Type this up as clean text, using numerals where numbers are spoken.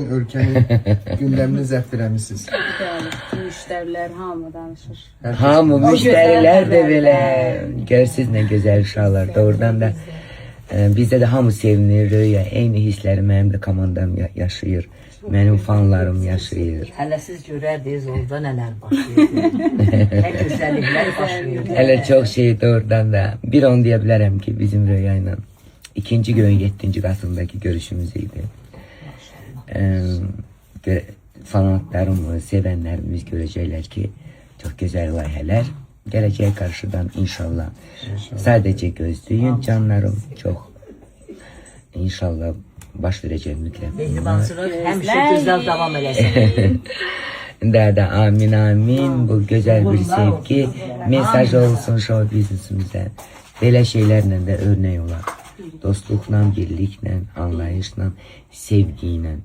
Ölkənin gündəmini zəbt eləmisiniz. Bəli, müştərilər hamı danışır. Hamı müşteriler de böyle görürsünüz ne güzel uşaqlar. Doğrudan da bizde de hamı sevinir. Ya, eyni hissləri mənim də komandam yaşayır. Mənim fanlarım yaşayır. Hələ siz görərdiniz orada nələr başlayır. Nə gözəlliklər başlayır. Hələ çox şey doğrudan da. Bir onu deyə bilərəm ki, bizim Röya ilə ikinci gün 7. Qasımdakı görüşümüz idi. Fanatlarımız, sevənlərimiz görəcəklər ki, çox gözəl layihələr gələcək qarşıdan inşallah. Sadəcə gözləyin canlarım, çox inşallah baş verəcək mütləq. Mehribansınız həmişə gözəl davam eləsin. Da amin amin. Bu güzel bir sevgi mesaj olsun show biznesimizə. Belə şeylərlə də örnek olar. Dostluqla, birliklə, anlayışla, sevgi ilə.